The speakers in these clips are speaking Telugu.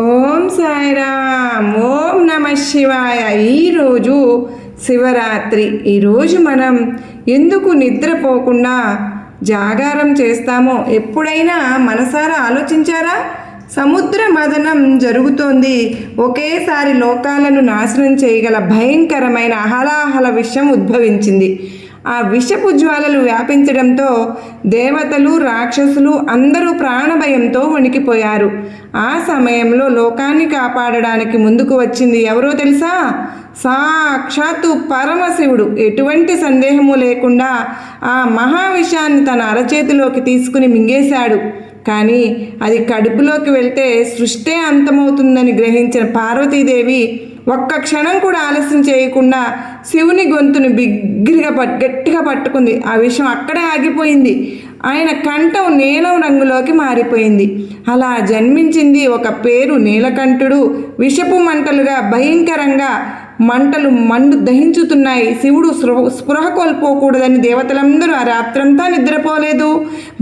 ఓం సాయిరామ్. ఓం నమ శివాయ. ఈరోజు శివరాత్రి. ఈరోజు మనం ఎందుకు నిద్రపోకుండా జాగారం చేస్తామో ఎప్పుడైనా మనసారా ఆలోచించారా? సముద్ర మథనం జరుగుతోంది. ఒకేసారి లోకాలను నాశనం చేయగల భయంకరమైన హలాహల విషం ఉద్భవించింది. ఆ విషపు జ్వాలలు వ్యాపించడంతో దేవతలు, రాక్షసులు అందరూ ప్రాణభయంతో వణికిపోయారు. ఆ సమయంలో లోకాన్ని కాపాడడానికి ముందుకు వచ్చింది ఎవరో తెలుసా? సాక్షాత్తు పరమశివుడు. ఎటువంటి సందేహము లేకుండా ఆ మహావిషాన్ని తన అరచేతిలోకి తీసుకుని మింగేశాడు. కానీ అది కడుపులోకి వెళ్తే సృష్టే అంతమవుతుందని గ్రహించిన పార్వతీదేవి ఒక్క క్షణం కూడా ఆలస్యం చేయకుండా శివుని గొంతుని గట్టిగా పట్టుకుంది. ఆ విషయం అక్కడే ఆగిపోయింది. ఆయన కంఠం నీలం రంగులోకి మారిపోయింది. అలా జన్మించింది ఒక పేరు నీలకంఠుడు. విషపు మంటలుగా భయంకరంగా మంటలు దహించుతున్నాయి. శివుడు స్పృహ కోల్పోకూడదని దేవతలందరూ ఆ రాత్రంతా నిద్రపోలేదు.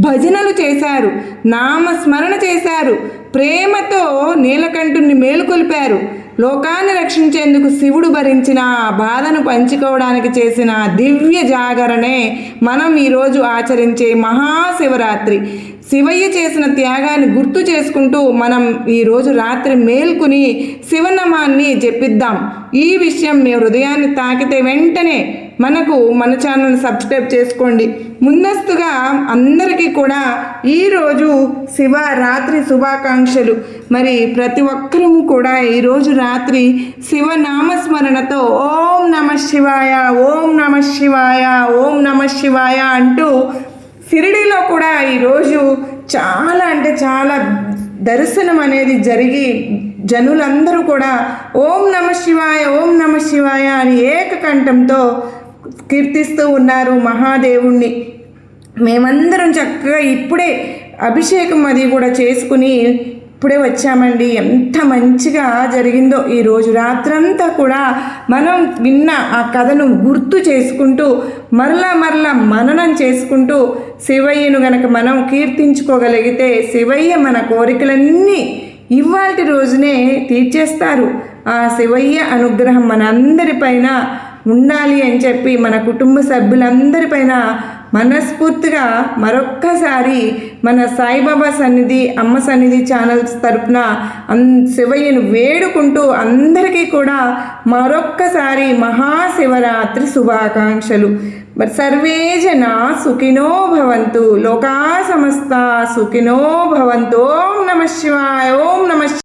భజనలు చేశారు, నామస్మరణ చేశారు, ప్రేమతో నీలకంఠుని మేలుకొల్పారు. లోకాన్ని రక్షించేందుకు శివుడు భరించిన ఆ బాధను పంచుకోవడానికి చేసిన దివ్య జాగరణే మనం ఈరోజు ఆచరించే మహాశివరాత్రి. శివయ్య చేసిన త్యాగాన్ని గుర్తు చేసుకుంటూ మనం ఈరోజు రాత్రి మేల్కొని శివనామాన్ని జపిద్దాం. ఈ విషయం మీ హృదయాన్ని తాకితే వెంటనే మన ఛానల్ని సబ్స్క్రైబ్ చేసుకోండి. ముందస్తుగా అందరికీ కూడా ఈరోజు శివరాత్రి శుభాకాంక్షలు. మరి ప్రతి ఒక్కరూ కూడా ఈరోజు రాత్రి శివనామస్మరణతో ఓం నమ శివాయ, ఓం నమ శివాయ, ఓం నమ శివాయ అంటూ షిరిడీలో కూడా ఈరోజు చాలా దర్శనం అనేది జరిగి జనులందరూ కూడా ఓం నమ శివాయ, ఓం నమ శివాయ అని ఏకకంఠంతో కీర్తిస్తూ ఉన్నారు మహాదేవుణ్ణి. మేమందరం చక్కగా ఇప్పుడే అభిషేకం అది కూడా చేసుకుని ఇప్పుడే వచ్చామండి. ఎంత మంచిగా జరిగిందో ఈరోజు రాత్రంతా కూడా మనం విన్న ఆ కథను గుర్తు చేసుకుంటూ మరలా మననం చేసుకుంటూ శివయ్యను గనక మనం కీర్తించుకోగలిగితే శివయ్య మన కోరికలన్నీ ఇవాల్టి రోజునే తీర్చేస్తారు. ఆ శివయ్య అనుగ్రహం మన అందరిపైన ఉండాలి అని చెప్పి మన కుటుంబ సభ్యులందరిపైన మనస్ఫూర్తిగా మరొక్కసారి మన సాయిబాబా సన్నిధి, అమ్మ సన్నిధి ఛానల్స్ తరపున శివయ్యను వేడుకుంటూ అందరికీ కూడా మరొక్కసారి మహాశివరాత్రి శుభాకాంక్షలు. మరి సర్వే జనా సుఖినో భవంతు, లోకా సమస్త సుఖినో భవంతు. ఓం నమ శివాయ, ఓం నమ